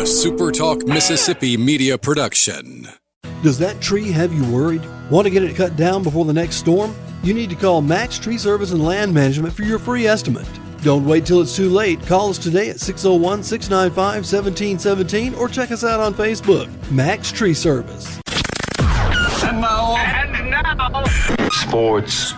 SuperTalk Mississippi media production. Does that tree have you worried? Want to get it cut down before the next storm? You need to call Max Tree Service and Land Management for your free estimate. Don't wait till it's too late. Call us today at 601-695-1717 or check us out on Facebook. Max Tree Service. And now, Sports.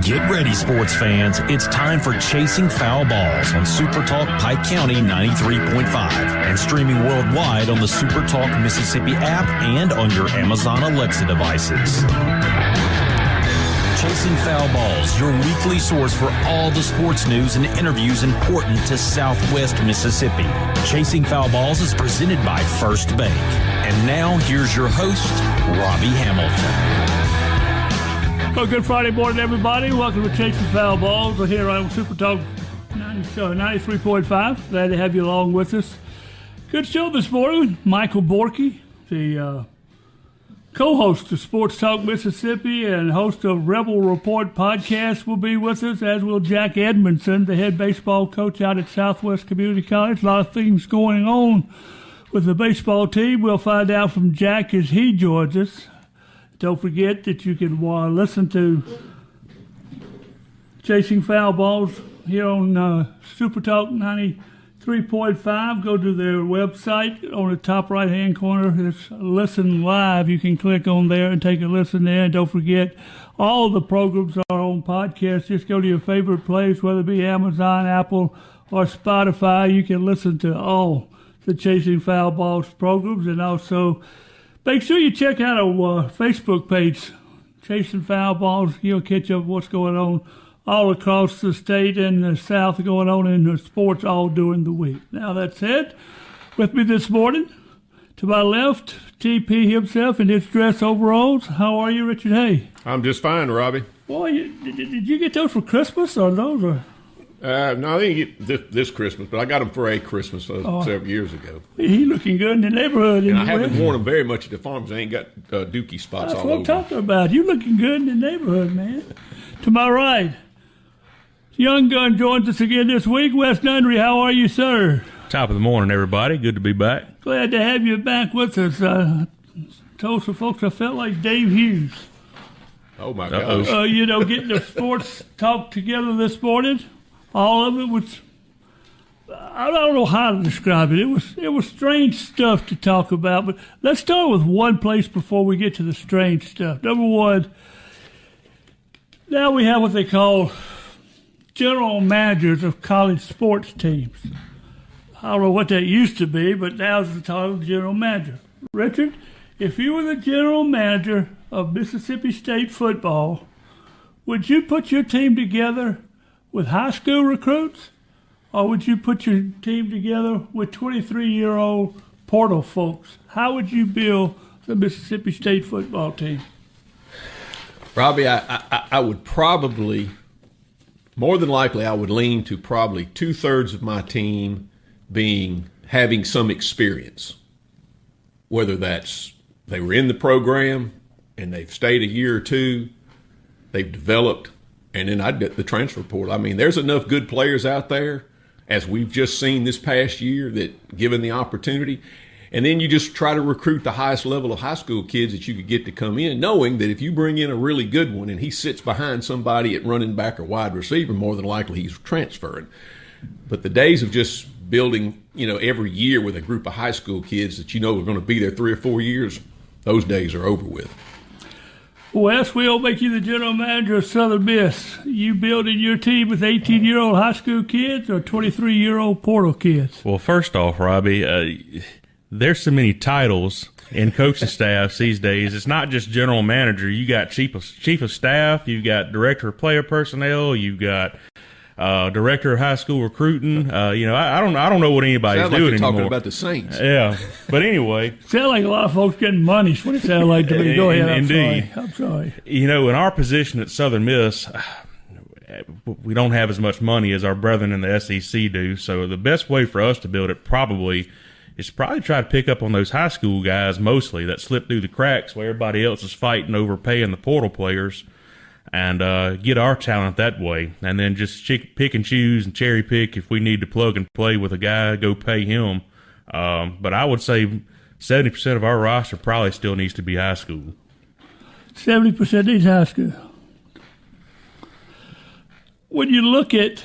Get ready, sports fans. It's time for Chasing Foul Balls on SuperTalk Pike County 93.5 and streaming worldwide on the SuperTalk Mississippi app and on your Amazon Alexa devices. Chasing Foul Balls, your weekly source for all the sports news and interviews important to Southwest Mississippi. Chasing Foul Balls is presented by First Bank. And now, here's your host, Robbie Hamilton. Well, good Friday morning, everybody. Welcome to Chasing Foul Balls. We're here on SuperTalk 93.5. Glad to have you along with us. Good show this morning. Michael Borkey, the co-host of Sports Talk Mississippi and host of Rebel Report podcast, will be with us, as will Jack Edmonson, the head baseball coach out at Southwest Community College. A lot of things going on with the baseball team. We'll find out from Jack as he joins us. Don't forget that you can listen to Chasing Foul Balls here on SuperTalk 93.5. Go to their website. On the top right-hand corner, it's Listen Live. You can click on there and take a listen there. And don't forget, all the programs are on podcast. Just go to your favorite place, whether it be Amazon, Apple, or Spotify. You can listen to all the Chasing Foul Balls programs. And also, make sure you check out our Facebook page, Chasing Foul Balls. You'll catch up what's going on all across the state and the South, going on in the sports all during the week. Now, that said, with me this morning, to my left, TP himself in his dress overalls. How are you, Richard Hay? I'm just fine, Robbie. Boy, did you get those for Christmas or those are? No, I didn't get this Christmas, but I got them for a Christmas several years ago. He looking good in the neighborhood. And I haven't worn them very much at the farms. I ain't got dookie spots all over. That's what I'm talking about. You looking good in the neighborhood, man. To my right, Young Gun joins us again this week. Wes Nunry, how are you, sir? Top of the morning, everybody. Good to be back. Glad to have you back with us. Told some folks I felt like Dave Hughes. Oh, my gosh. Getting the sports talk together this morning. All of it was, I don't know how to describe it. It was strange stuff to talk about. But let's start with one place before we get to the strange stuff. Number one, now we have what they call general managers of college sports teams. I don't know what that used to be, but now it's the title of general manager. Richard, if you were the general manager of Mississippi State football, would you put your team together with high school recruits, or would you put your team together with 23-year-old portal folks? How would you build the Mississippi State football team? Robbie, I would probably, more than likely, I would lean to probably 2/3 of my team having some experience, whether that's they were in the program and they've stayed a year or two, they've developed. And then I'd get the transfer portal. I mean, there's enough good players out there, as we've just seen this past year, that given the opportunity. And then you just try to recruit the highest level of high school kids that you could get to come in, knowing that if you bring in a really good one and he sits behind somebody at running back or wide receiver, more than likely he's transferring. But the days of just building, every year with a group of high school kids that are going to be there 3 or 4 years, those days are over with. Wes, we'll make you the general manager of Southern Miss. You building your team with 18-year-old high school kids or 23-year-old portal kids? Well, first off, Robbie, there's so many titles in coaching staffs these days. It's not just general manager. You got chief of staff. You've got director of player personnel. You've got director of high school recruiting. I don't know what anybody's doing anymore. Talking about the Saints. Yeah, but anyway, sound like a lot of folks getting money. Is what it sounds like to me. Go ahead. Indeed. I'm sorry. In our position at Southern Miss, we don't have as much money as our brethren in the SEC do. So the best way for us to build it is probably try to pick up on those high school guys mostly that slip through the cracks where everybody else is fighting over paying the portal players. And get our talent that way, and then just pick and choose and cherry pick if we need to plug and play with a guy, go pay him But I would say 70% of our roster probably still needs to be high school. 70% needs high school. When you look at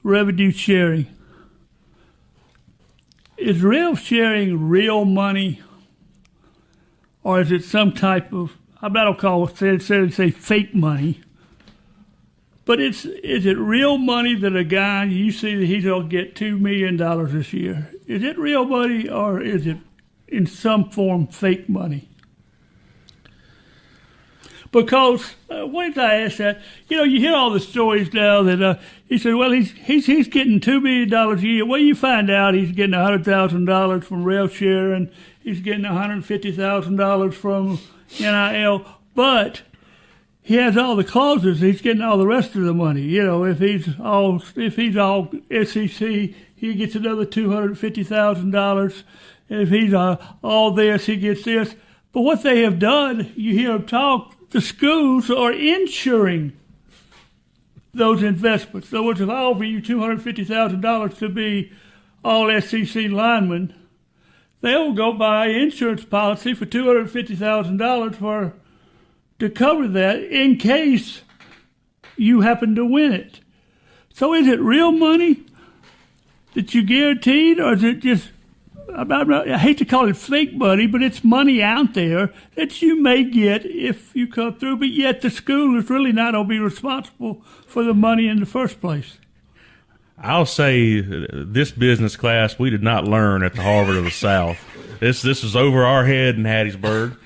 revenue sharing, is real sharing real money, or is it some type of, I'm not going to call it, say fake money, but is it real money that a guy, you see that he's going to get $2 million this year? Is it real money, or is it in some form fake money? Because when I asked that, you hear all the stories now that he said, well, he's getting $2 million a year. Well, you find out he's getting $100,000 from rail share and he's getting $150,000 from NIL. But he has all the clauses. He's getting all the rest of the money. If he's all SEC, he gets another $250,000. If he's all this, he gets this. But what they have done, you hear them talk, the schools are insuring those investments. In other words, if I offer you $250,000 to be all SEC linemen, they'll go buy an insurance policy for $250,000 to cover that in case you happen to win it. So is it real money that you guaranteed, or is it just, I hate to call it fake money, but it's money out there that you may get if you come through, but yet the school is really not going to be responsible for the money in the first place? I'll say this business class we did not learn at the Harvard of the South. This was over our head in Hattiesburg.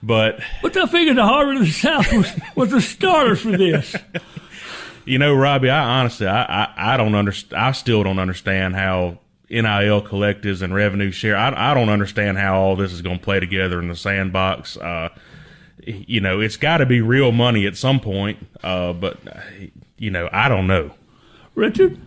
But I figured the Harvard of the South was the starter for this. Robbie, I honestly don't understand. I still don't understand how NIL collectives and revenue share. I don't understand how all this is going to play together in the sandbox. It's got to be real money at some point. But I don't know. Richard?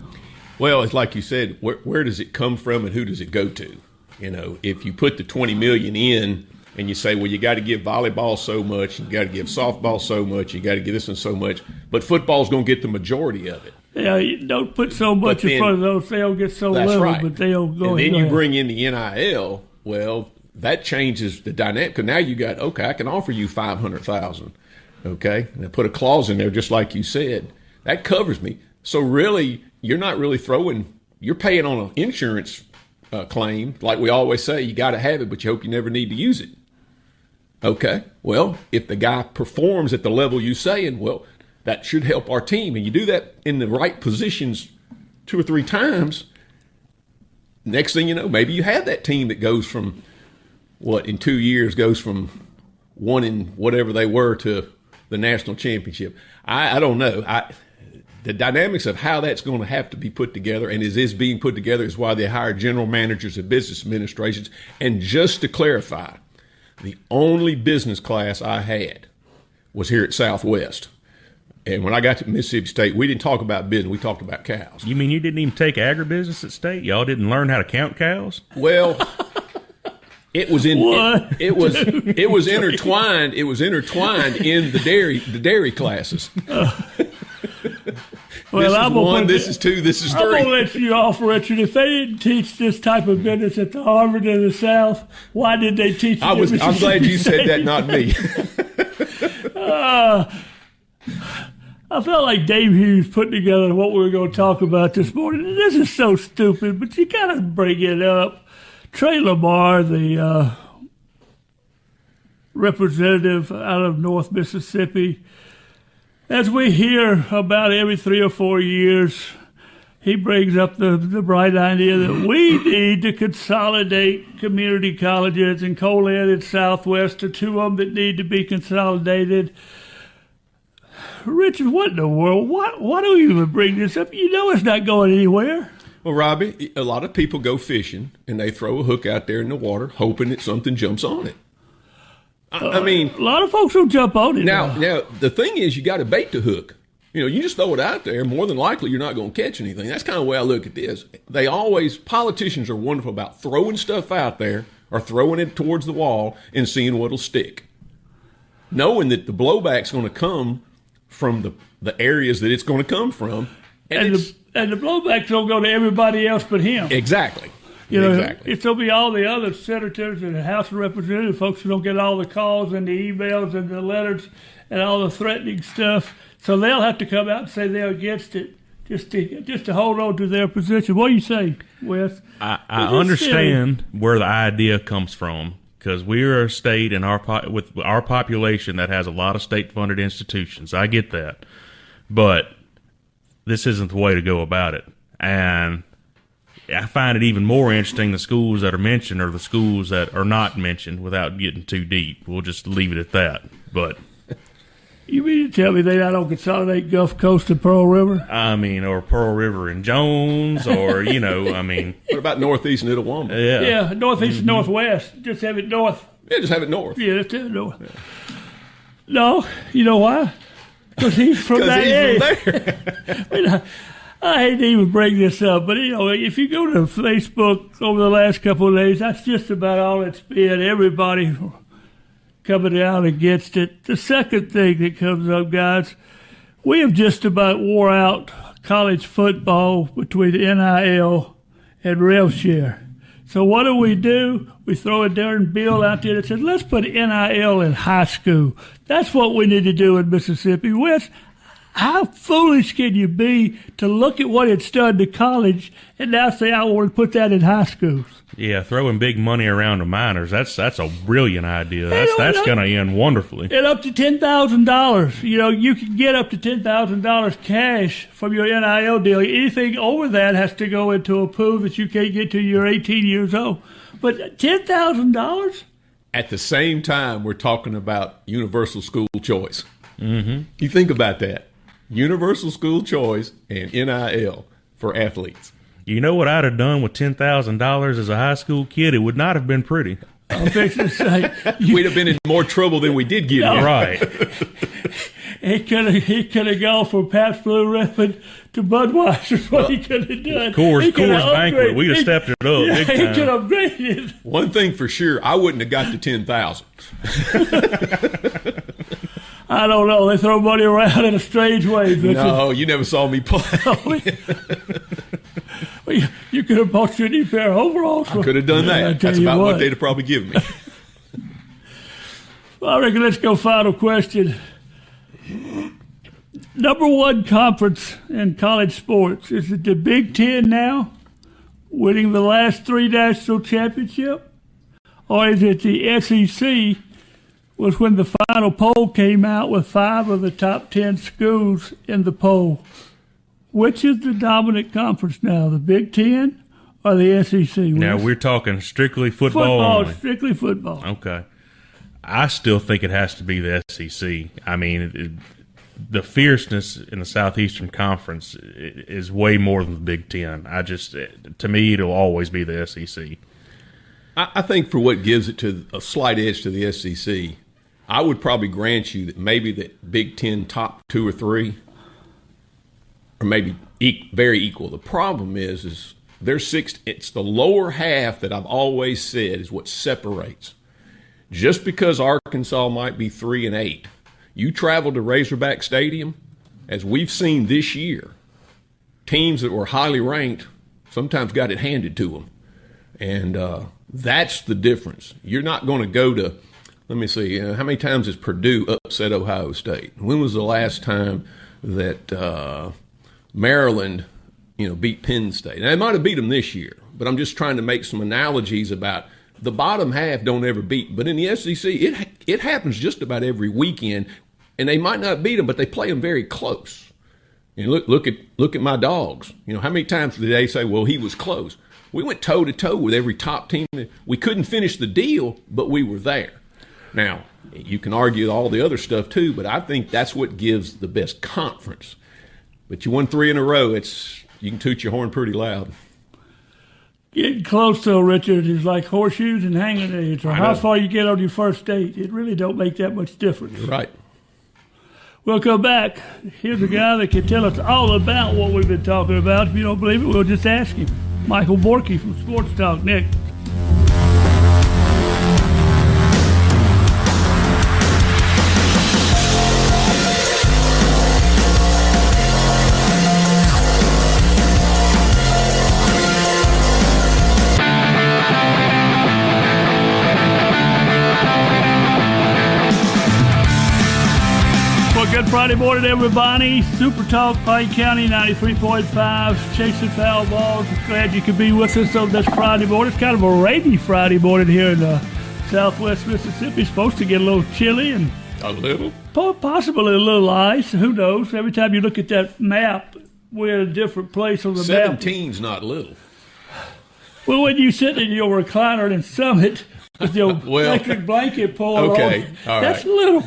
Well, it's like you said. Where does it come from, and who does it go to? If you put the $20 million in, and you say, well, you got to give volleyball so much, you got to give softball so much, you got to give this one so much, but football's going to get the majority of it. Yeah, you don't put so much in front of those; they'll get so little, right. But they'll go. And then you bring in the NIL. Well, that changes the dynamic. Because now you got, okay, I can offer you $500,000. Okay, and I put a clause in there, just like you said, that covers me. So really, you're not really you're paying on an insurance claim, like we always say, you got to have it, but you hope you never need to use it. Okay, well, if the guy performs at the level you saying, well, that should help our team. And you do that in the right positions 2 or 3 times. Next thing you know, maybe you have that team that goes from, in 2 years, goes from 1 in whatever they were to the national championship. I don't know. The dynamics of how that's going to have to be put together, and is being put together, is why they hire general managers and business administrations. And just to clarify, the only business class I had was here at Southwest. And when I got to Mississippi State, we didn't talk about business. We talked about cows. You mean you didn't even take agribusiness at State? Y'all didn't learn how to count cows? Well, it was it was intertwined. It was intertwined in the dairy classes. Well, this is 2, this is 3. I'm going to let you off, Richard. If they didn't teach this type of business at the Harvard of the South, why did they teach it? I'm glad you said that, not me. I felt like Dave Hughes putting together what we were going to talk about this morning. This is so stupid, but you got to bring it up. Trey Lamar, the representative out of North Mississippi, as we hear about every 3 or 4 years, he brings up the bright idea that we need to consolidate community colleges, and Coleman and Southwest are 2 of them that need to be consolidated. Richard, what in the world? Why do you even bring this up? You know it's not going anywhere. Well, Robbie, a lot of people go fishing, and they throw a hook out there in the water, hoping that something jumps on it. I mean, a lot of folks will jump on it. Now, the thing is, you got to bait the hook. You just throw it out there. More than likely, you're not going to catch anything. That's kind of the way I look at this. Politicians are wonderful about throwing stuff out there or throwing it towards the wall and seeing what'll stick, knowing that the blowback's going to come from the areas that it's going to come from, and the blowback's going to go to everybody else but him. Exactly. You know, Exactly. It'll be all the other senators and the House of Representatives, folks who don't get all the calls and the emails and the letters and all the threatening stuff. So they'll have to come out and say they're against it just to hold on to their position. What do you say, Wes? I understand where the idea comes from, because we are a state and with our population that has a lot of state-funded institutions. I get that. But this isn't the way to go about it. And I find it even more interesting the schools that are mentioned are the schools that are not mentioned without getting too deep. We'll just leave it at that. But You mean to tell me they don't consolidate Gulf Coast and Pearl River? I mean, or Pearl River and Jones, or, you know, I mean. What about Northeast and Itawamba? Yeah. Yeah, northeast and northwest. Just have it north. Yeah, just have it north. Yeah, just have it north. Yeah. No, you know why? Because he's from that area. From there. I hate to even bring this up, but, you know, if you go to Facebook over the last couple of days, that's just about all it's been. Everybody coming out against it. The second thing that comes up, guys, we have just about wore out college football between NIL and rev share. So what do? We throw a darn bill out there that says, let's put NIL in high school. That's what we need to do in Mississippi. Wes, how foolish can you be to look at what it's done to college and now say, I want to put that in high schools? Yeah, throwing big money around the minors, that's a brilliant idea. That's going to end wonderfully. And up to $10,000. You know, you can get up to $10,000 cash from your NIL deal. Anything over that has to go into a pool that you can't get till you're 18 years old. But $10,000? At the same time, we're talking about universal school choice. Mm-hmm. You think about that. Universal school choice and NIL for athletes. You know what I'd have done with $10,000 as a high school kid? It would not have been pretty. I'm fixing to say. We'd have been in more trouble than we did get in. Right. He could have gone from Pabst Blue Ribbon to Budweiser. What he could have done. Coors Banquet. We'd have stepped it up. Yeah, big he time. could have upgraded. One thing for sure, I wouldn't have got to 10,000. I don't know. They throw money around in a strange way. No, you never saw me play. You could have bought you a new pair of overalls. I could have done that. That's about what they'd have probably given me. Well, I reckon let's go final question. Number one conference in college sports. Is it the Big Ten now, winning the last 3 national championships? Or is it the SEC, was when the final poll came out with 5 of the top 10 schools in the poll? Which is the dominant conference now, the Big Ten or the SEC? Now, we're talking strictly football only. Strictly football. Okay. I still think it has to be the SEC. I mean, the fierceness in the Southeastern Conference is way more than the Big Ten. To me, it'll always be the SEC. I think for what gives it to a slight edge to the SEC, I would probably grant you that maybe the Big Ten top 2 or 3 or maybe very equal. The problem is there's 6. It's the lower half that I've always said is what separates. Just because Arkansas might be 3-8, you travel to Razorback Stadium, as we've seen this year, teams that were highly ranked sometimes got it handed to them, and that's the difference. You're not going to go to. Let me see. How many times has Purdue upset Ohio State? When was the last time that Maryland, beat Penn State? Now, they might have beat them this year, but I'm just trying to make some analogies about the bottom half don't ever beat. But in the SEC, it happens just about every weekend, and they might not beat them, but they play them very close. And look at my Dogs. How many times did they say, well, he was close? We went toe-to-toe with every top team. We couldn't finish the deal, but we were there. Now, you can argue all the other stuff too, but I think that's what gives the best conference. But you won 3 in a row. You can toot your horn pretty loud. Getting close, though, Richard, is like horseshoes and hanging eggs, or how far you get on your first date. It really don't make that much difference. You're right. We'll come back. Here's a guy that can tell us all about what we've been talking about. If you don't believe it, we'll just ask him. Michael Borkey from Sports Talk. Nick. Good Friday morning, everybody. SuperTalk, Pike County, 93.5, chasing foul balls. Glad you could be with us on this Friday morning. It's kind of a rainy Friday morning here in southwest Mississippi. It's supposed to get a little chilly and A little? possibly a little ice. Who knows? Every time you look at that map, we're in a different place on the map. 17's not little. Well, when you sit in your recliner in Summit with your electric blanket pulled okay, on, all that's right. little.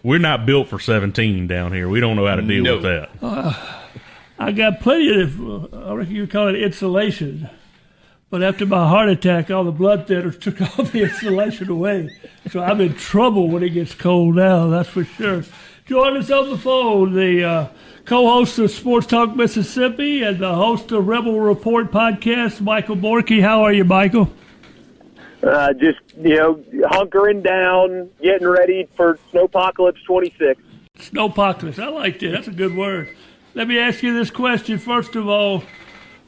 We're not built for 17 down here. We don't know how to deal with that. I got plenty of, I reckon you call it insulation. But after my heart attack, all the blood thinners took all the insulation away. So I'm in trouble when it gets cold now, that's for sure. Join us on the phone, the co-host of Sports Talk Mississippi and the host of Rebel Report podcast, Michael Borkey. How are you, Michael? Just, hunkering down, getting ready for Snowpocalypse 26. Snowpocalypse, I like that. That's a good word. Let me ask you this question. First of all,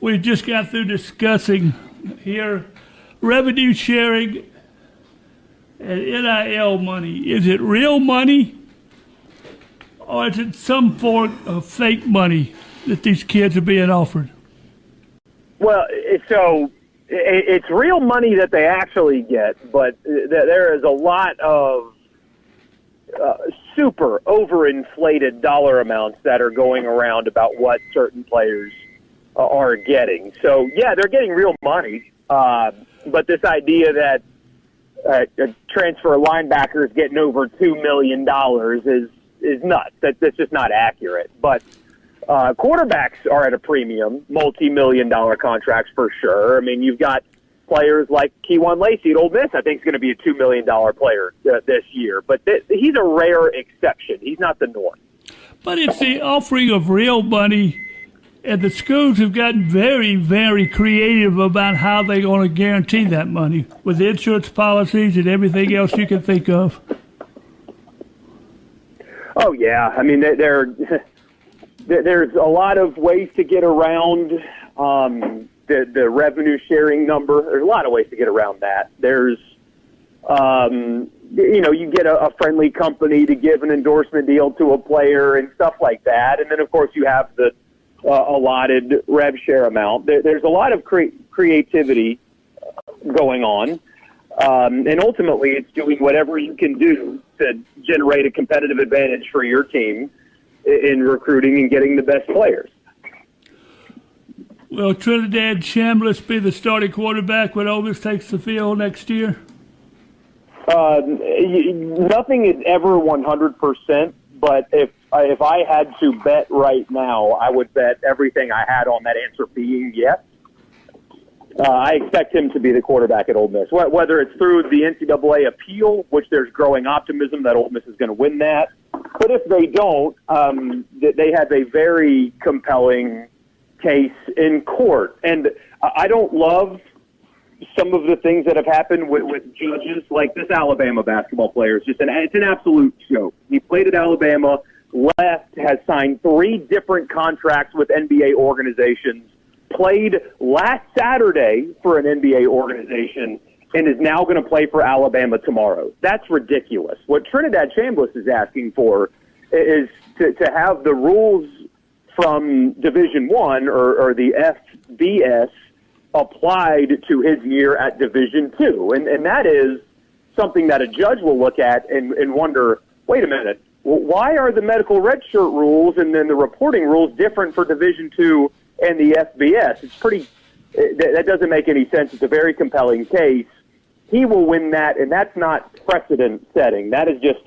we just got through discussing here revenue sharing and NIL money. Is it real money or is it some form of fake money that these kids are being offered? Well, so it's real money that they actually get, but there is a lot of super overinflated dollar amounts that are going around about what certain players are getting. So, yeah, they're getting real money, but this idea that a transfer linebacker is getting over $2 million is nuts. That's just not accurate. But quarterbacks are at a premium, multi-million-dollar contracts for sure. I mean, you've got players like Keywan Lacey at Ole Miss, I think is going to be a $2 million player this year. But he's a rare exception. He's not the norm. But it's the offering of real money, and the schools have gotten very, very creative about how they're going to guarantee that money with insurance policies and everything else you can think of. Oh, yeah. I mean, there's a lot of ways to get around the revenue sharing number. There's a lot of ways to get around that. There's, you get a friendly company to give an endorsement deal to a player and stuff like that. And then, of course, you have the allotted rev share amount. There's a lot of creativity going on. And ultimately, it's doing whatever you can do to generate a competitive advantage for your team in recruiting and getting the best players. Will Trinidad Chambliss be the starting quarterback when Ole Miss takes the field next year? Nothing is ever 100%, but if I had to bet right now, I would bet everything I had on that answer being yes. I expect him to be the quarterback at Ole Miss, whether it's through the NCAA appeal, which there's growing optimism that Ole Miss is going to win that. But if they don't, they have a very compelling case in court. And I don't love some of the things that have happened with judges, like this Alabama basketball player. It's an absolute joke. He played at Alabama, left, has signed 3 different contracts with NBA organizations, played last Saturday for an NBA organization, and is now going to play for Alabama tomorrow. That's ridiculous. What Trinidad Chambliss is asking for is to have the rules from Division I or the FBS applied to his year at Division II. And that is something that a judge will look at and wonder, wait a minute, why are the medical red shirt rules and then the reporting rules different for Division II and the FBS? That doesn't make any sense. It's a very compelling case. He will win that, and that's not precedent setting. That is just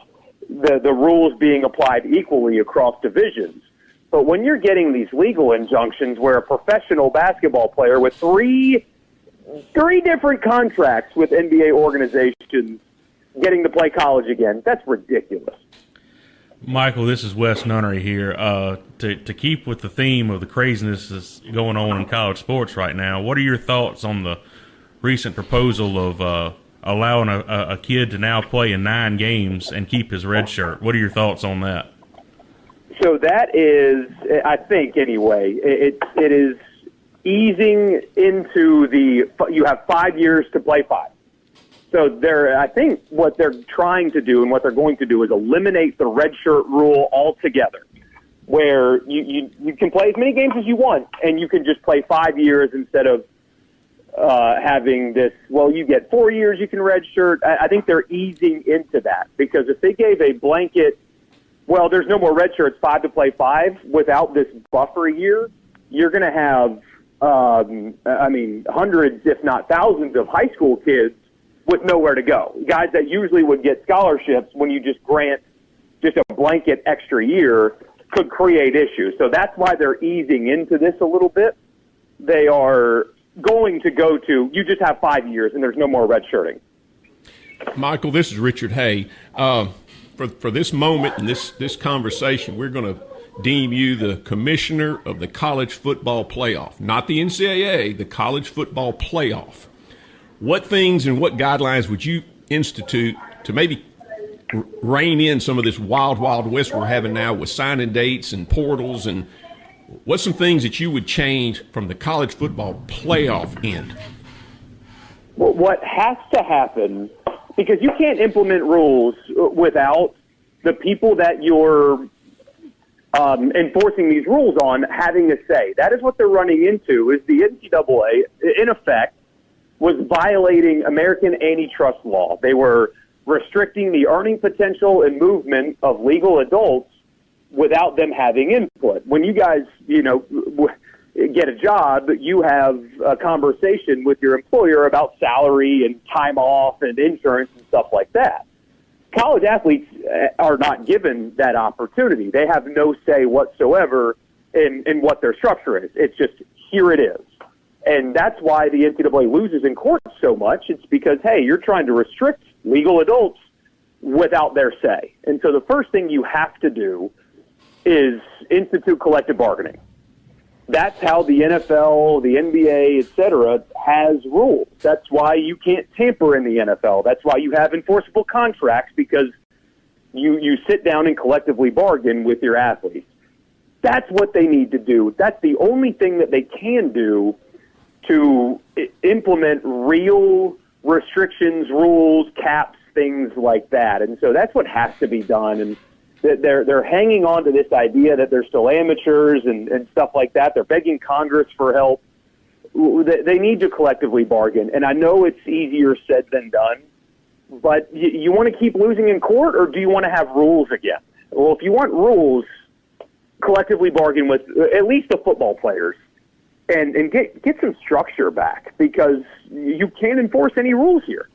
the rules being applied equally across divisions. But when you're getting these legal injunctions where a professional basketball player with three different contracts with NBA organizations getting to play college again, that's ridiculous. Michael, this is Wes Nunnery here. To keep with the theme of the craziness that's going on in college sports right now, what are your thoughts on the recent proposal of allowing a kid to now play in 9 games and keep his red shirt? What are your thoughts on that? So that is, I think anyway, it is easing into you have 5 years to play 5. So I think what they're trying to do and what they're going to do is eliminate the redshirt rule altogether, where you can play as many games as you want, and you can just play 5 years instead of having this, well, you get 4 years, you can redshirt. I think they're easing into that, because if they gave a blanket, well, there's no more redshirts, 5 to play 5, without this buffer year, you're going to have, hundreds, if not thousands, of high school kids with nowhere to go. Guys that usually would get scholarships when you just grant just a blanket extra year could create issues. So that's why they're easing into this a little bit. They are going to go to, you just have 5 years and there's no more redshirting. Michael, this is Richard Hay. For this moment and this conversation, we're going to deem you the commissioner of the college football playoff, not the NCAA, the college football playoff. What things and what guidelines would you institute to maybe rein in some of this wild west we're having now with signing dates and portals, and what's some things that you would change from the college football playoff end? Well, what has to happen, because you can't implement rules without the people that you're enforcing these rules on having a say. That is what they're running into, is the NCAA, in effect, was violating American antitrust law. They were restricting the earning potential and movement of legal adults without them having input. When you guys, get a job, you have a conversation with your employer about salary and time off and insurance and stuff like that. College athletes are not given that opportunity. They have no say whatsoever in what their structure is. It's just, here it is. And that's why the NCAA loses in court so much. It's because, hey, you're trying to restrict legal adults without their say. And so the first thing you have to do is institute collective bargaining. That's how the NFL, the NBA, et cetera, has rules. That's why you can't tamper in the NFL. That's why you have enforceable contracts, because you sit down and collectively bargain with your athletes. That's what they need to do. That's the only thing that they can do to implement real restrictions, rules, caps, things like that. And so that's what has to be done. And they're hanging on to this idea that they're still amateurs and stuff like that. They're begging Congress for help. They need to collectively bargain. And I know it's easier said than done, but you want to keep losing in court, or do you want to have rules again? Well, if you want rules, collectively bargain with at least the football players. And get some structure back, because you can't enforce any rules here.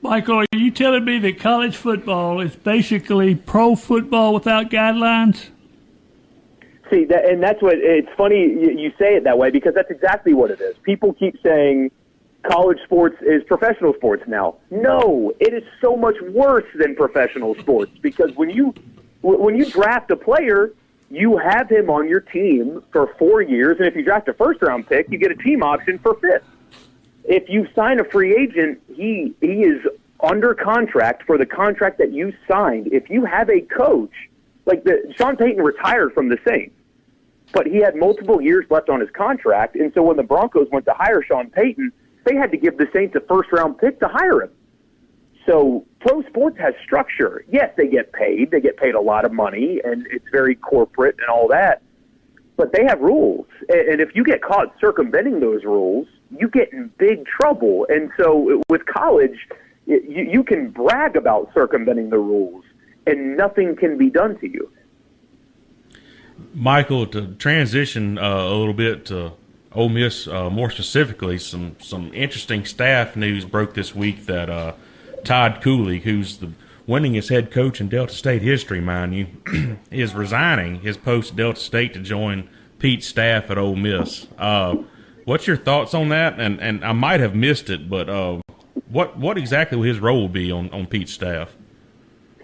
Michael, are you telling me that college football is basically pro football without guidelines? See, that's what, it's funny you say it that way, because that's exactly what it is. People keep saying college sports is professional sports now. No, it is so much worse than professional sports, because when you draft a player, you have him on your team for 4 years, and if you draft a first-round pick, you get a team option for 5th. If you sign a free agent, he is under contract for the contract that you signed. If you have a coach, like Sean Payton retired from the Saints, but he had multiple years left on his contract, and so when the Broncos went to hire Sean Payton, they had to give the Saints a first-round pick to hire him. So pro sports has structure. Yes, they get paid. They get paid a lot of money, and it's very corporate and all that. But they have rules. And if you get caught circumventing those rules, you get in big trouble. And so with college, you can brag about circumventing the rules, and nothing can be done to you. Michael, to transition a little bit to Ole Miss, more specifically, some interesting staff news broke this week that Todd Cooley, who's the winningest head coach in Delta State history, mind you, is resigning his post at Delta State to join Pete's staff at Ole Miss. What's your thoughts on that? And I might have missed it, but what exactly will his role be on Pete's staff?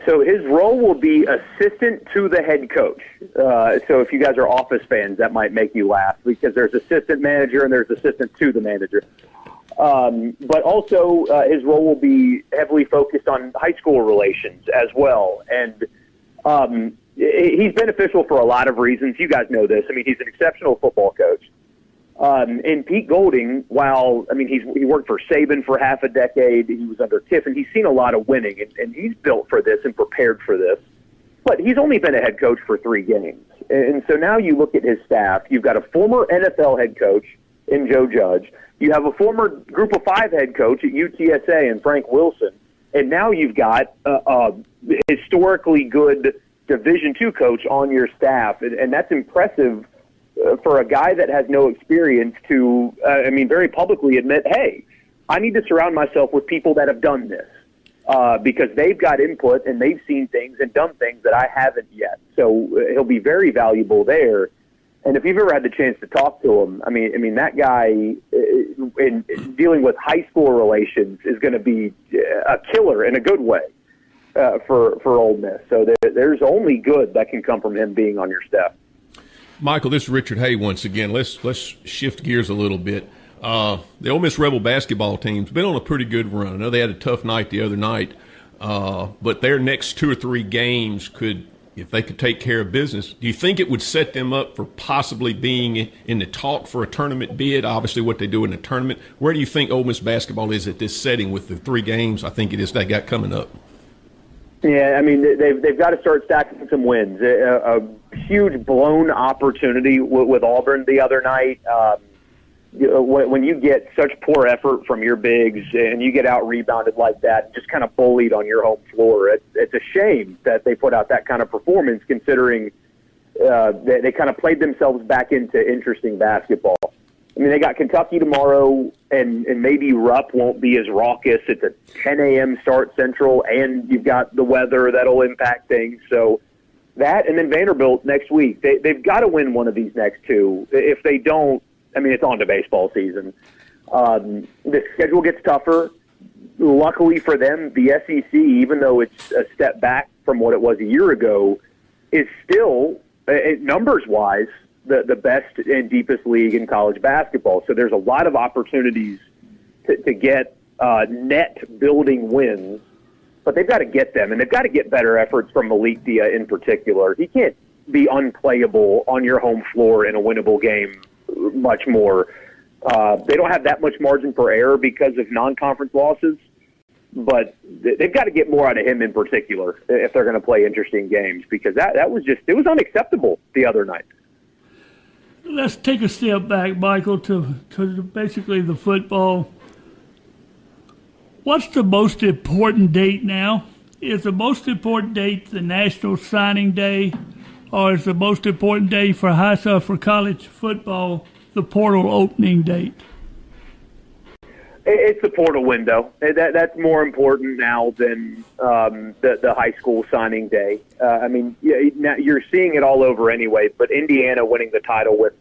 So his role will be assistant to the head coach. So if you guys are Office fans, that might make you laugh, because there's assistant manager and there's assistant to the manager. But also his role will be heavily focused on high school relations as well. And he's beneficial for a lot of reasons. You guys know this. I mean, he's an exceptional football coach. And Pete Golding, while, I mean, he worked for Saban for half a decade, he was under Tiff, and he's seen a lot of winning, and he's built for this and prepared for this. But he's only been a head coach for 3 games. And so now you look at his staff. You've got a former NFL head coach in Joe Judge. You have a former Group of 5 head coach at UTSA in Frank Wilson. And now you've got a historically good Division II coach on your staff. And that's impressive for a guy that has no experience to, very publicly admit, hey, I need to surround myself with people that have done this. Because they've got input and they've seen things and done things that I haven't yet. So he'll be very valuable there. And if you've ever had the chance to talk to him, I mean that guy in dealing with high school relations is going to be a killer in a good way for Ole Miss. So there's only good that can come from him being on your staff. Michael, this is Richard Hay once again. Let's shift gears a little bit. The Ole Miss Rebel basketball team's been on a pretty good run. I know they had a tough night the other night, but their next 2 or 3 games could, if they could take care of business, do you think it would set them up for possibly being in the talk for a tournament bid? Obviously, what they do in the tournament. Where do you think Ole Miss basketball is at this setting with the 3 games? I think it is they got coming up. Yeah, I mean they've got to start stacking some wins. A huge blown opportunity with Auburn the other night. When you get such poor effort from your bigs and you get out-rebounded like that, just kind of bullied on your home floor, it's a shame that they put out that kind of performance considering they kind of played themselves back into interesting basketball. I mean, they got Kentucky tomorrow, and maybe Rupp won't be as raucous. It's a 10 a.m. start Central, and you've got the weather that'll impact things. So that, and then Vanderbilt next week. They've got to win one of these next 2. If they don't, I mean, it's on to baseball season. The schedule gets tougher. Luckily for them, the SEC, even though it's a step back from what it was a year ago, is still, numbers-wise, the best and deepest league in college basketball. So there's a lot of opportunities to get net-building wins, but they've got to get them, and they've got to get better efforts from Malik Dia in particular. He can't be unplayable on your home floor in a winnable game much more. They don't have that much margin for error because of non-conference losses, but they've got to get more out of him in particular if they're going to play interesting games, because that was just, it was unacceptable the other night. Let's take a step back, Michael, to basically the football. What's the most important date now? Is the most important date the National Signing Day, or is the most important day for college football the portal opening date? It's the portal window. That's more important now than the high school signing day. Now you're seeing it all over anyway, but Indiana winning the title with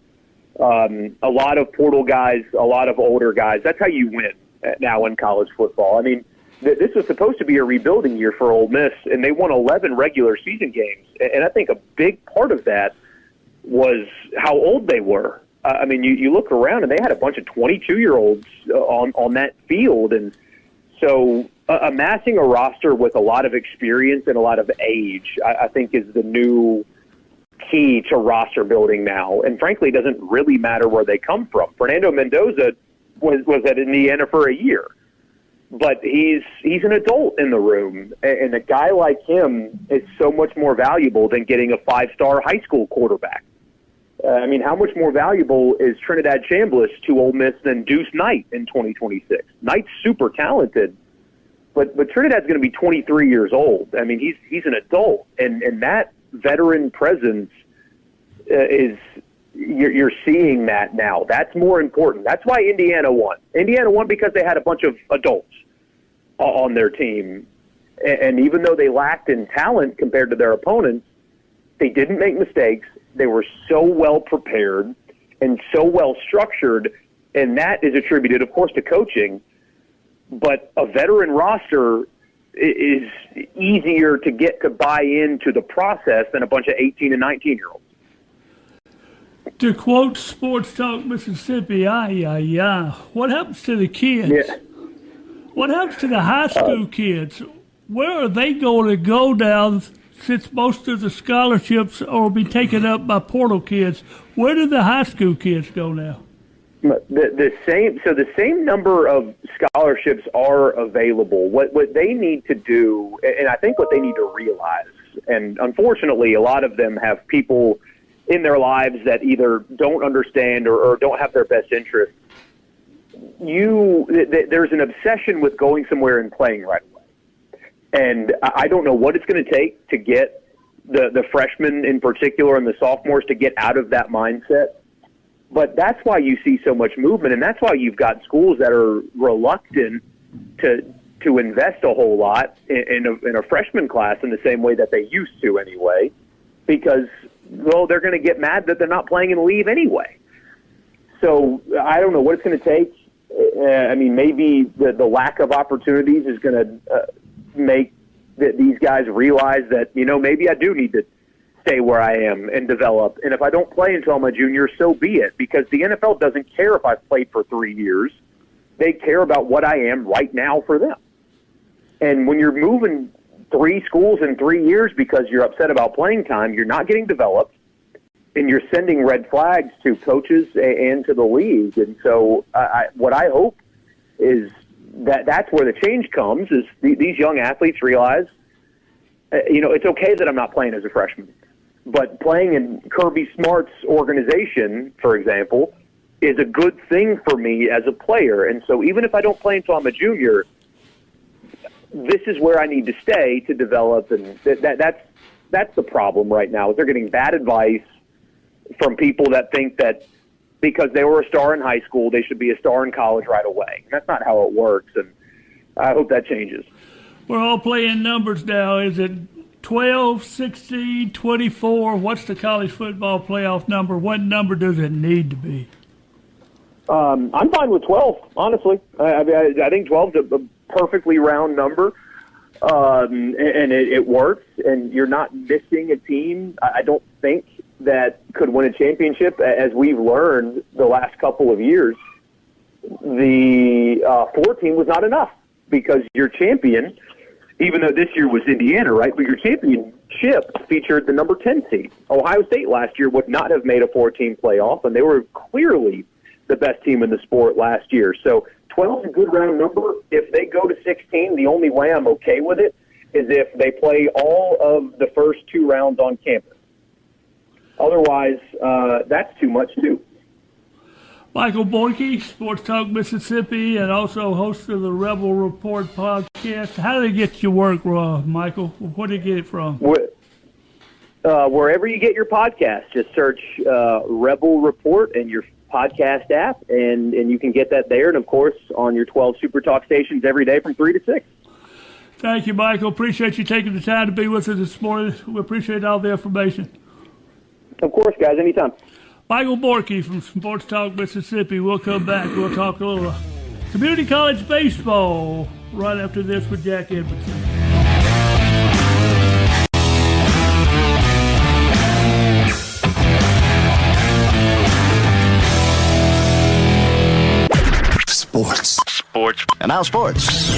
a lot of portal guys, a lot of older guys, that's how you win now in college football. I mean, this was supposed to be a rebuilding year for Ole Miss, and they won 11 regular season games. And I think a big part of that was how old they were. You look around, and they had a bunch of 22-year-olds on that field. And so amassing a roster with a lot of experience and a lot of age, I think, is the new key to roster building now. And frankly, it doesn't really matter where they come from. Fernando Mendoza was at Indiana for a year. But he's an adult in the room, and a guy like him is so much more valuable than getting a 5-star high school quarterback. How much more valuable is Trinidad Chambliss to Ole Miss than Deuce Knight in 2026? Knight's super talented, but Trinidad's going to be 23 years old. He's an adult, and that veteran presence is you're seeing that now. That's more important. That's why Indiana won. Indiana won because they had a bunch of adults on their team, and even though they lacked in talent compared to their opponents, they didn't make mistakes. They were so well prepared and so well structured, and that is attributed, of course, to coaching. But a veteran roster is easier to get to buy into the process than a bunch of 18 and 19-year-olds. To quote Sports Talk Mississippi, what happens to the kids? Yeah. What happens to the high school kids? Where are they going to go now, since most of the scholarships will be taken up by portal kids? Where do the high school kids go now? The same number of scholarships are available. What they need to do, and I think what they need to realize, and unfortunately a lot of them have people in their lives that either don't understand or don't have their best interest. There's an obsession with going somewhere and playing right away. And I don't know what it's going to take to get the freshmen in particular and the sophomores to get out of that mindset. But that's why you see so much movement, and that's why you've got schools that are reluctant to invest a whole lot in a freshman class in the same way that they used to anyway, because, well, they're going to get mad that they're not playing and leave anyway. So I don't know what it's going to take. Maybe the lack of opportunities is going to make these guys realize that, maybe I do need to stay where I am and develop. And if I don't play until I'm a junior, so be it, because the NFL doesn't care if I've played for 3 years. They care about what I am right now for them. And when you're moving 3 schools in 3 years because you're upset about playing time, you're not getting developed, and you're sending red flags to coaches and to the league. And so what I hope is that's where the change comes, is these young athletes realize, it's okay that I'm not playing as a freshman. But playing in Kirby Smart's organization, for example, is a good thing for me as a player. And so even if I don't play until I'm a junior, this is where I need to stay to develop. And that's the problem right now, is they're getting bad advice from people that think that because they were a star in high school, they should be a star in college right away. And that's not how it works, and I hope that changes. We're all playing numbers now. Is it 12, 16, 24? What's the college football playoff number? What number does it need to be? I'm fine with 12, honestly. I think 12 is a perfectly round number, and it works, and you're not missing a team, I don't think, that could win a championship. As we've learned the last couple of years, the 14 was not enough, because your champion, even though this year was Indiana, right, but your championship featured the number 10 seed. Ohio State last year would not have made a 14 playoff, and they were clearly the best team in the sport last year. So 12 is a good round number. If they go to 16, the only way I'm okay with it is if they play all of the first 2 rounds on campus. Otherwise, that's too much, too. Michael Borkey, Sports Talk Mississippi, and also host of the Rebel Report podcast. How do they get your work, Michael? Where do you get it from? Wherever you get your podcast, just search Rebel Report in your podcast app, and you can get that there. And, of course, on your 12 SuperTalk stations every day from 3 to 6. Thank you, Michael. Appreciate you taking the time to be with us this morning. We appreciate all the information. Of course, guys, anytime. Michael Borkey from Sports Talk Mississippi. We'll come back. We'll talk a little community college baseball right after this with Jack Edmonson. Sports. And now sports.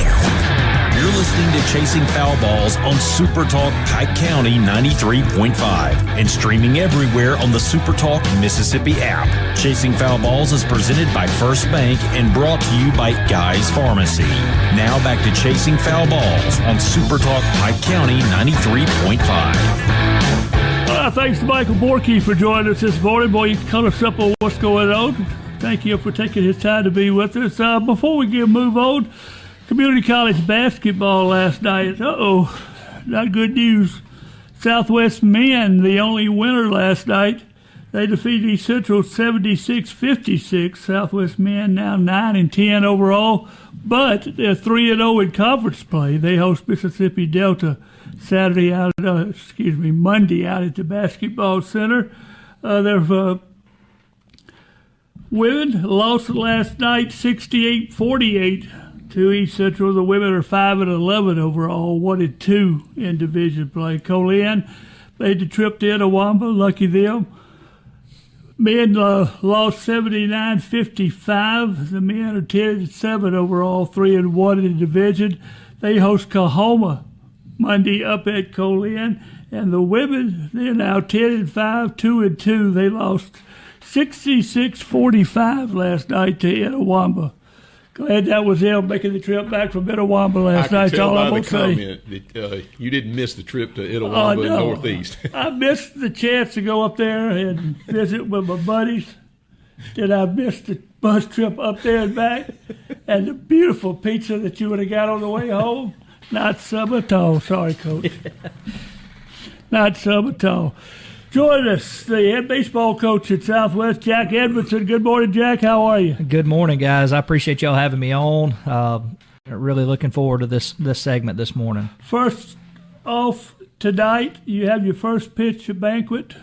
You're listening to Chasing Foul Balls on SuperTalk Pike County 93.5 and streaming everywhere on the SuperTalk Mississippi app. Chasing Foul Balls is presented by First Bank and brought to you by Guy's Pharmacy. Now back to Chasing Foul Balls on SuperTalk Pike County 93.5. Thanks to Michael Borkey for joining us this morning. Boy, you caught us up on what's going on. Thank you for taking his time to be with us. Before we move on, community college basketball last night. Not good news. Southwest men, the only winner last night. They defeated East Central 76-56. Southwest men now 9-10 overall, but they're 3-0 in conference play. They host Mississippi Delta Monday out at the basketball center. Their women lost last night 68-48 to East Central. The women are 5-11 overall, 1-2 in division play. Colin made the trip to Itawamba, lucky them. Men lost 79-55. The men are 10-7 overall, 3-1 in division. They host Kahoma Monday up at Colin, and the women, they're now 10-5, 2-2. They lost 66-45 last night to Itawamba. Glad that was them making the trip back from Itawamba last night. I can tell all by I'm the gonna say. comment that you didn't miss the trip to Itawamba and Northeast. I missed the chance to go up there and visit with my buddies. Then I missed the bus trip up there and back, and the beautiful pizza that you would have got on the way home. Not some at all. Sorry, Coach. Not some at all. Join us, the head baseball coach at Southwest, Jack Edmonson. Good morning, Jack. How are you? Good morning, guys. I appreciate y'all having me on. Really looking forward to this segment this morning. First off, tonight you have your first pitch banquet.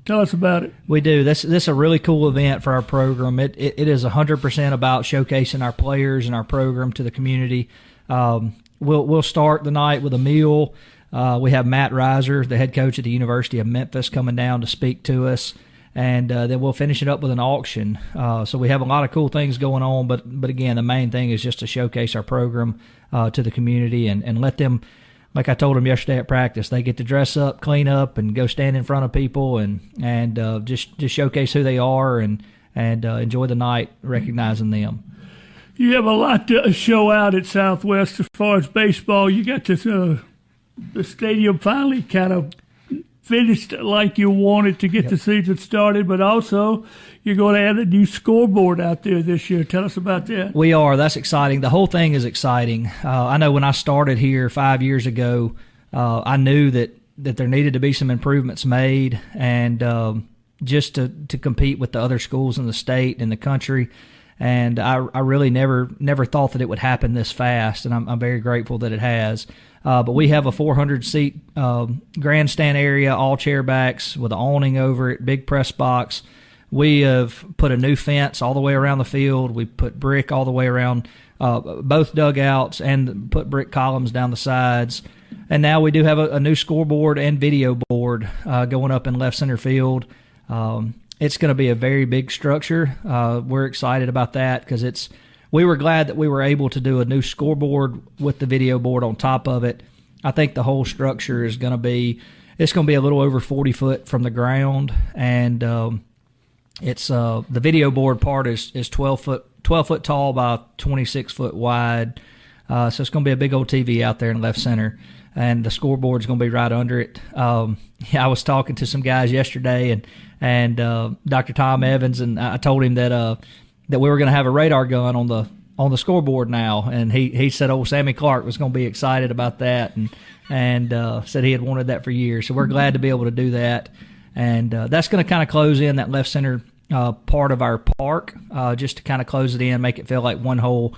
Tell us about it. We do. This is a really cool event for our program. It is 100% about showcasing our players and our program to the community. We'll start the night with a meal. We have Matt Reiser, the head coach at the University of Memphis, coming down to speak to us, and then we'll finish it up with an auction. So we have a lot of cool things going on, but again, the main thing is just to showcase our program to the community and let them, like I told them yesterday at practice, they get to dress up, clean up, and go stand in front of people and just showcase who they are and enjoy the night recognizing them. You have a lot to show out at Southwest as far as baseball. You got this. The stadium finally kind of finished like you wanted to get the season started, but also you're going to add a new scoreboard out there this year. Tell us about that. We are. That's exciting. The whole thing is exciting. I know when I started here 5 years ago, I knew that there needed to be some improvements made, and just to compete with the other schools in the state and the country. And I really never thought that it would happen this fast, and I'm very grateful that it has. But we have a 400-seat grandstand area, all chairbacks with an awning over it, big press box. We have put a new fence all the way around the field. We put brick all the way around both dugouts and put brick columns down the sides. And now we do have a new scoreboard and video board going up in left center field. It's going to be a very big structure. We're excited about that because we were glad that we were able to do a new scoreboard with the video board on top of it. I think the whole structure is going to be a little over 40 foot from the ground, and it's the video board part is 12 foot tall by 26 foot wide. So it's going to be a big old TV out there in left center, and the scoreboard is going to be right under it. I was talking to some guys yesterday, and Dr. Tom Evans, and I told him that we were going to have a radar gun on the scoreboard now, and he said old Sammy Clark was going to be excited about that, and said he had wanted that for years. So we're glad to be able to do that, and that's going to kind of close in that left center part of our park, just to kind of close it in, make it feel like one whole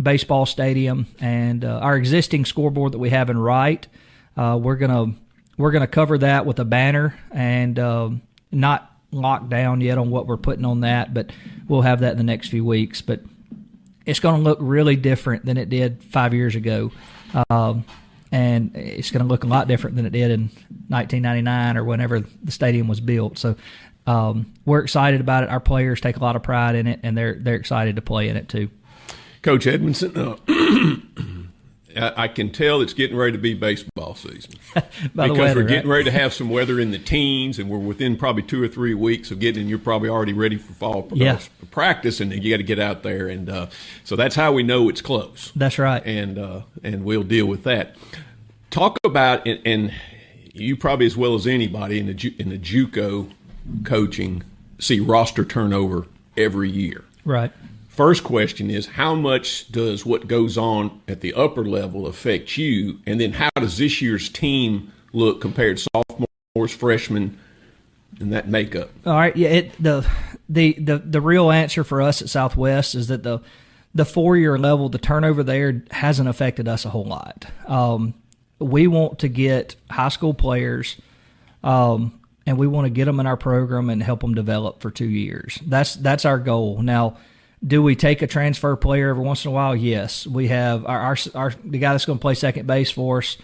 baseball stadium. And our existing scoreboard that we have in right, we're gonna cover that with a banner, and not locked down yet on what we're putting on that, but we'll have that in the next few weeks. But it's going to look really different than it did 5 years ago, and it's going to look a lot different than it did in 1999 or whenever the stadium was built. So we're excited about it. Our players take a lot of pride in it, and they're excited to play in it too. Coach Edmonson, I can tell it's getting ready to be baseball season because we're getting ready to have some weather in the teens, and we're within probably 2 or 3 weeks of getting. And you're probably already ready for fall practice, and you got to get out there, and so that's how we know it's close. That's right, and we'll deal with that. Talk about and you probably as well as anybody in the JUCO coaching see roster turnover every year. Right. First question is, how much does what goes on at the upper level affect you? And then how does this year's team look compared to sophomores, freshmen, and that makeup? All right. Yeah. The real answer for us at Southwest is that the 4-year level, the turnover there hasn't affected us a whole lot. We want to get high school players, and we want to get them in our program and help them develop for 2 years. That's our goal. Now, do we take a transfer player every once in a while? Yes. We have the guy that's going to play second base for us,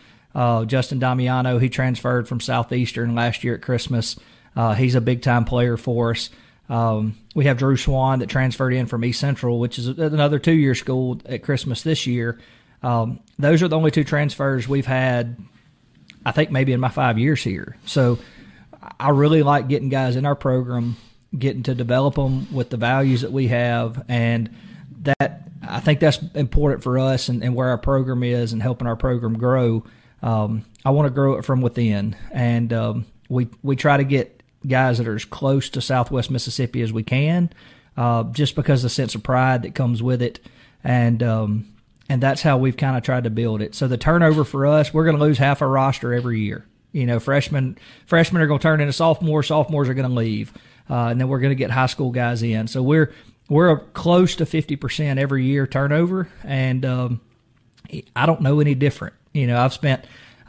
Justin Damiano. He transferred from Southeastern last year at Christmas. He's a big-time player for us. We have Drew Swan that transferred in from East Central, which is another 2-year school at Christmas this year. Those are the only 2 transfers we've had, I think, maybe in my 5 years here. So I really like getting guys in our program getting to develop them with the values that we have, and that I think that's important for us and where our program is and helping our program grow. I want to grow it from within, and we try to get guys that are as close to Southwest Mississippi as we can, just because of the sense of pride that comes with it, and that's how we've kind of tried to build it. So the turnover for us, we're going to lose half our roster every year. Freshmen are going to turn into sophomores are going to leave, and then we're going to get high school guys in. So we're close to 50% every year turnover, and I don't know any different.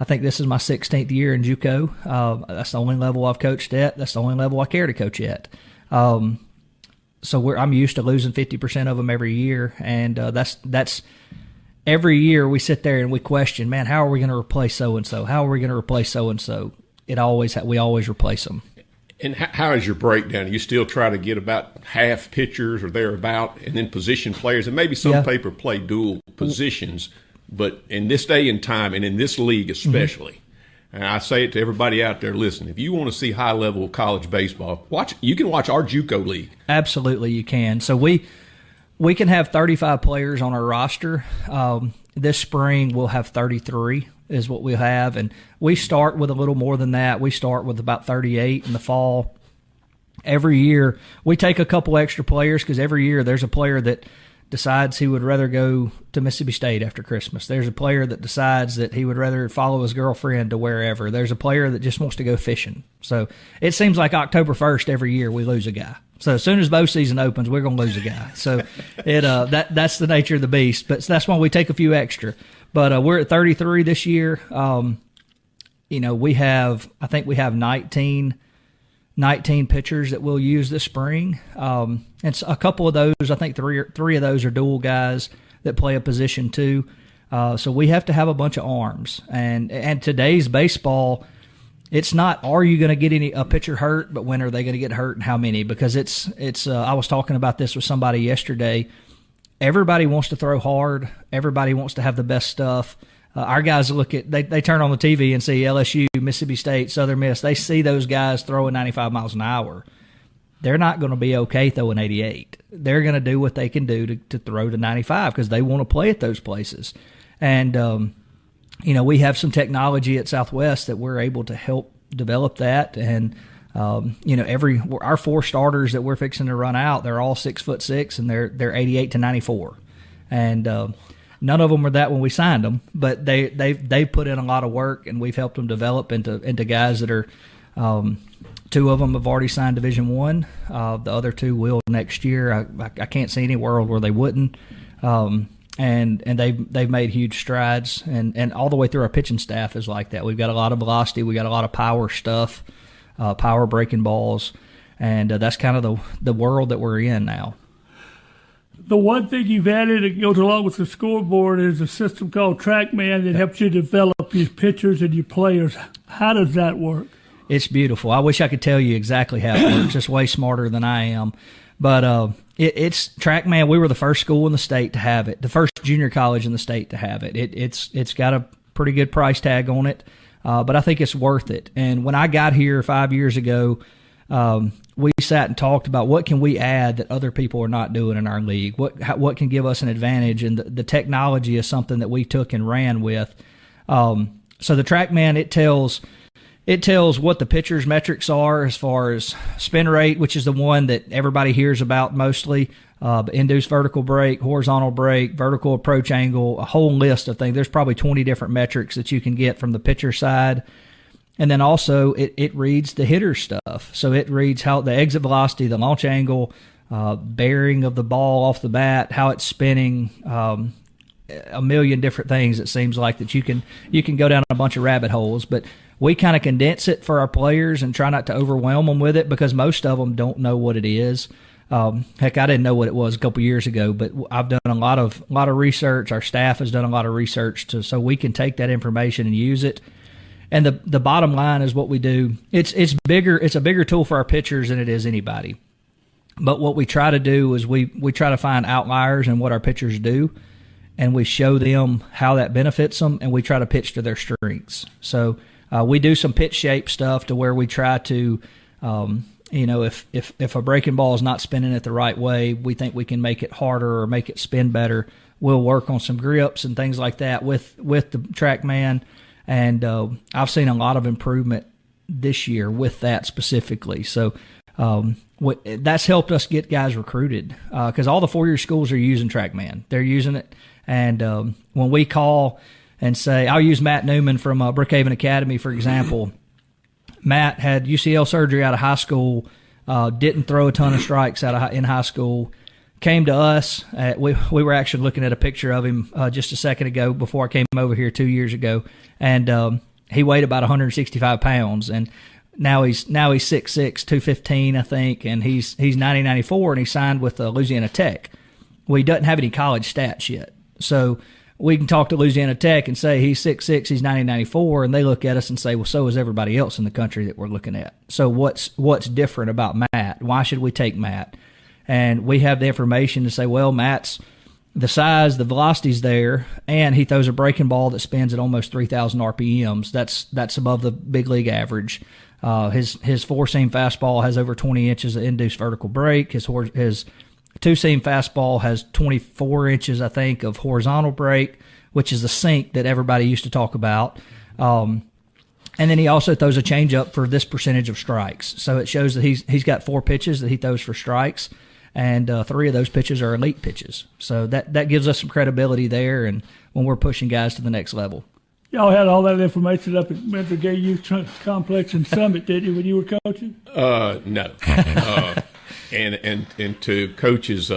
I think this is my 16th year in JUCO. That's the only level I've coached at. That's the only level I care to coach at. So I'm used to losing 50% of them every year, and that's every year we sit there and we question, man, how are we going to replace so-and-so? How are we going to replace so-and-so? We always replace them. And how is your breakdown? You still try to get about half pitchers or thereabout, and then position players, and maybe some paper play dual positions. But in this day and time, and in this league especially, and I say it to everybody out there listening, if you want to see high-level college baseball, you can watch our JUCO league. Absolutely, you can. So we can have 35 players on our roster. This spring we'll have 33 is what we'll have, and we start with a little more than that. We start with about 38 in the fall. Every year we take a couple extra players because every year there's a player that decides he would rather go to Mississippi State after Christmas. There's a player that decides that he would rather follow his girlfriend to wherever. There's a player that just wants to go fishing. So it seems like October 1st every year we lose a guy. So as soon as bow season opens, we're going to lose a guy. So that's the nature of the beast. But that's why we take a few extra. But we're at 33 this year. I think we have 19 pitchers that we'll use this spring. And a couple of those, I think three of those are dual guys that play a position too. So we have to have a bunch of arms. And today's baseball, it's not, are you going to get a pitcher hurt, but when are they going to get hurt and how many? Because I was talking about this with somebody yesterday. Everybody wants to throw hard. Everybody wants to have the best stuff. Our guys they turn on the TV and see LSU, Mississippi State, Southern Miss. They see those guys throwing 95 miles an hour. They're not going to be okay throwing 88. They're going to do what they can do to throw to 95 because they want to play at those places. And, we have some technology at Southwest that we're able to help develop that. And, our 4 starters that we're fixing to run out, they're all 6'6", and they're 88 to 94. And none of them were that when we signed them, but they put in a lot of work, and we've helped them develop into guys that are 2 of them have already signed Division I. The other 2 will next year. I can't see any world where they wouldn't. And they've made huge strides, and all the way through our pitching staff is like that. We've got a lot of velocity. We got a lot of power stuff, power breaking balls, and that's kind of the world that we're in now. The one thing you've added that goes along with the scoreboard is a system called TrackMan that helps you develop your pitchers and your players. How does that work? It's beautiful. I wish I could tell you exactly how it works. It's way smarter than I am. But it's TrackMan. We were the first school in the state to have it, the first junior college in the state to have it. It's got a pretty good price tag on it, but I think it's worth it. And when I got here 5 years ago, we sat and talked about what can we add that other people are not doing in our league. What can give us an advantage? And the technology is something that we took and ran with. So the TrackMan, it tells what the pitcher's metrics are as far as spin rate, which is the one that everybody hears about mostly, induced vertical break, horizontal break, vertical approach angle, a whole list of things. There's probably 20 different metrics that you can get from the pitcher side. And then also it reads the hitter stuff. So it reads how the exit velocity, the launch angle, bearing of the ball off the bat, how it's spinning, a million different things. It seems like that you can go down a bunch of rabbit holes, but we kind of condense it for our players and try not to overwhelm them with it because most of them don't know what it is. Heck, I didn't know what it was a couple years ago, but I've done a lot of research. Our staff has done a lot of research so we can take that information and use it. And the bottom line is what we do. It's bigger. It's a bigger tool for our pitchers than it is anybody. But what we try to do is we try to find outliers in what our pitchers do, and we show them how that benefits them, and we try to pitch to their strengths. So we do some pitch shape stuff to where we try to if a breaking ball is not spinning it the right way, we think we can make it harder or make it spin better. We'll work on some grips and things like that with the TrackMan, and I've seen a lot of improvement this year with that specifically. So that's helped us get guys recruited because all the 4-year schools are using TrackMan. They're using it, and when we call and say, I'll use Matt Newman from Brookhaven Academy, for example. Matt had UCL surgery out of high school, didn't throw a ton of strikes in high school, came to us. We were actually looking at a picture of him just a second ago before I came over here 2 years ago, and he weighed about 165 pounds, and now he's 6'6", 215, I think, and he's 90-94, and he signed with Louisiana Tech. Well, he doesn't have any college stats yet, so we can talk to Louisiana Tech and say he's 6'6", he's 90-94, and they look at us and say, well, so is everybody else in the country that we're looking at. So what's different about Matt? Why should we take Matt? And we have the information to say, well, Matt's the size, the velocity's there, and he throws a breaking ball that spins at almost 3,000 RPMs. That's above the big league average. His four-seam fastball has over 20 inches of induced vertical break. His two-seam fastball has 24 inches, I think, of horizontal break, which is the sink that everybody used to talk about. And then he also throws a changeup for this percentage of strikes. So it shows that he's got 4 pitches that he throws for strikes, and 3 of those pitches are elite pitches. So that gives us some credibility there, and when we're pushing guys to the next level. Y'all had all that information up at Mentor Gay Youth Complex in Summit, didn't you, when you were coaching? No. And to Coach's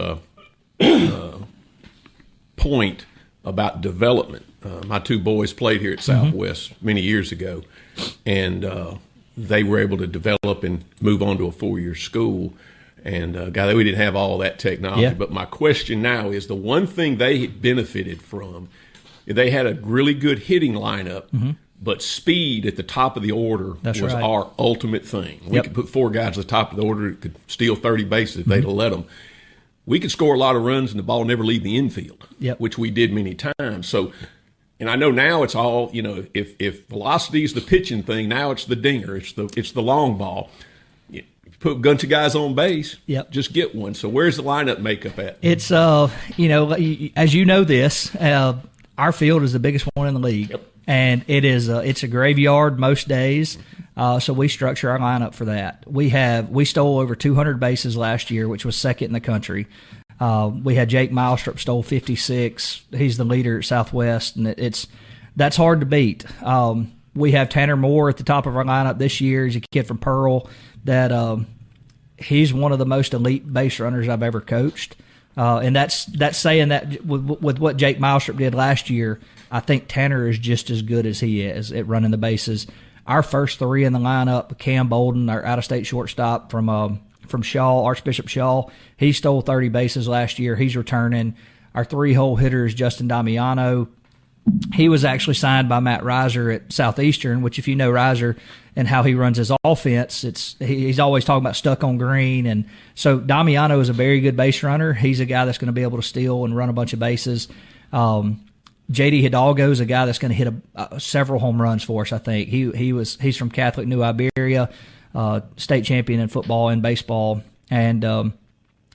point about development, my 2 boys played here at Southwest many years ago, and they were able to develop and move on to a 4-year school. And we didn't have all that technology. Yeah. But my question now is the one thing they benefited from. They had a really good hitting lineup, but speed at the top of the order was right. our ultimate thing. We could put 4 guys at the top of the order that could steal 30 bases if they'd have let them. We could score a lot of runs and the ball never leave the infield, which we did many times. So, and I know now it's all, if velocity is the pitching thing, now it's the dinger, it's the long ball. If you put a bunch of guys on base, just get one. So where's the lineup makeup at? It's, as you know this, our field is the biggest one in the league, and it's a graveyard most days. So we structure our lineup for that. We stole over 200 bases last year, which was second in the country. We had Jake Milestrup stole 56. He's the leader at Southwest, and that's hard to beat. We have Tanner Moore at the top of our lineup this year. He's a kid from Pearl that he's one of the most elite base runners I've ever coached. And that's saying that with what Jake Milestrup did last year, I think Tanner is just as good as he is at running the bases. Our first 3 in the lineup, Cam Bolden, our out-of-state shortstop from Shaw, Archbishop Shaw, he stole 30 bases last year. He's returning. Our 3-hole hitter is Justin Damiano. He was actually signed by Matt Reiser at Southeastern, which if you know Reiser and how he runs his offense, he's always talking about stuck on green. And so Damiano is a very good base runner. He's a guy that's going to be able to steal and run a bunch of bases. J.D. Hidalgo is a guy that's going to hit several home runs for us, I think. He's from Catholic New Iberia, state champion in football and baseball. And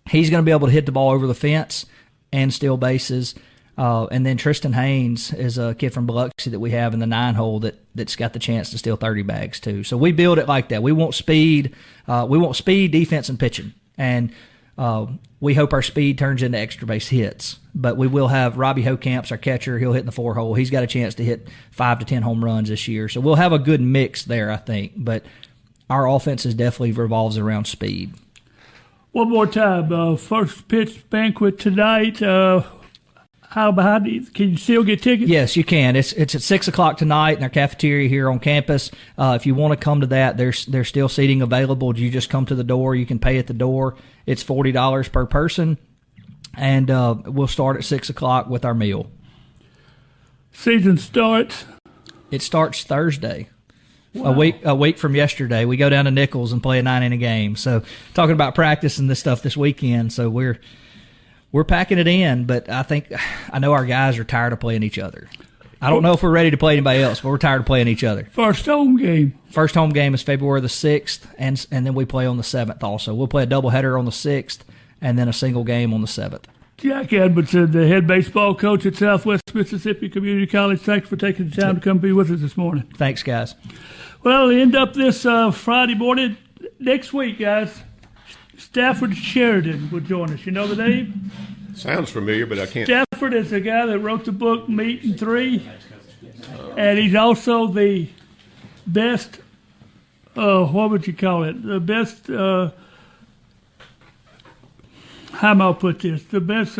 he's going to be able to hit the ball over the fence and steal bases. And then Tristan Haynes is a kid from Biloxi that we have in the 9-hole that's got the chance to steal 30 bags too. So we build it like that. We want speed. We want speed, defense, and pitching. And we hope our speed turns into extra base hits. But we will have Robbie Hokamps, our catcher. He'll hit in the 4-hole. He's got a chance to hit 5 to 10 home runs this year. So we'll have a good mix there, I think. But our offense definitely revolves around speed. One more time. First pitch banquet tonight. How about can you still get tickets? Yes, you can. It's at 6:00 tonight in our cafeteria here on campus. If you want to come to that, there's still seating available. You just come to the door. You can pay at the door. It's $40 per person, and we'll start at 6:00 with our meal. Season starts. It starts Thursday. Wow. A week from yesterday. We go down to Nichols and play a 9-inning game. So talking about practice and this stuff this weekend. So we're packing it in, but I know our guys are tired of playing each other. I don't know if we're ready to play anybody else, but we're tired of playing each other. First home game. First home game is February the 6th, and then we play on the 7th also. We'll play a doubleheader on the 6th and then a single game on the 7th. Jack Edmonson, the head baseball coach at Southwest Mississippi Community College, thanks for taking the time to come be with us this morning. Thanks, guys. Well, we end up this Friday morning. Next week, guys, Stafford Sheridan will join us. You know the name? Sounds familiar, but I can't. Stafford is the guy that wrote the book Meat and Three, and he's also the best, what would you call it? The best, how am I put this? The best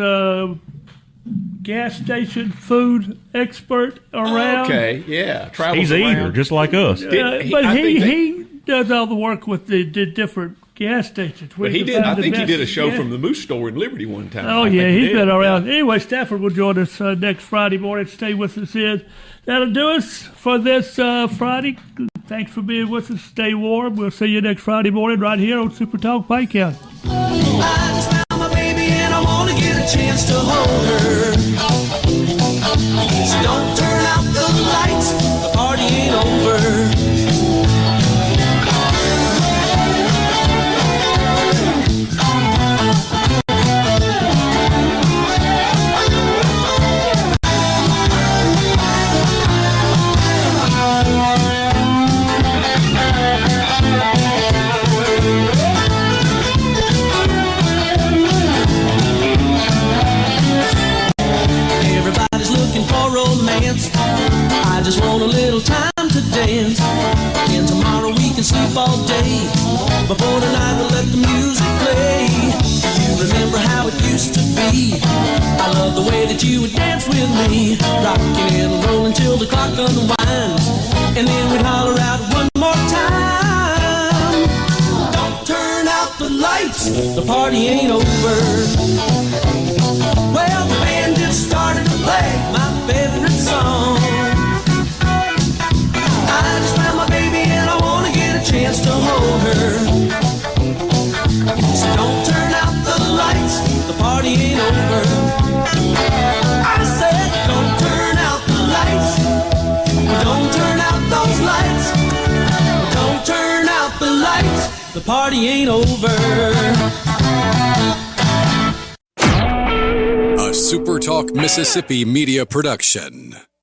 gas station food expert around. Okay, yeah. He's an eater, just like us. He does all the work with the different gas stations. But he did. I think he did a show from the Moose Store in Liberty one time. Oh, yeah, he's been around. Yeah. Anyway, Stafford will join us next Friday morning. Stay with us, Ed. That'll do us for this Friday. Thanks for being with us. Stay warm. We'll see you next Friday morning right here on SuperTalk Pike County. I just found my baby and I want to get a chance to hold her. So don't turn out the lights, the party ain't over. I just want a little time to dance, and tomorrow we can sleep all day. Before tonight we'll let the music play. You remember how it used to be? I love the way that you would dance with me, rocking and rolling till the clock unwinds, and then we'd holler out one more time. Don't turn out the lights, the party ain't over. Well, the band just started to play my favorite song. I just found my baby and I want to get a chance to hold her. So don't turn out the lights, the party ain't over. I said don't turn out the lights, don't turn out those lights, don't turn out the lights, the party ain't over. A SuperTalk Mississippi media production.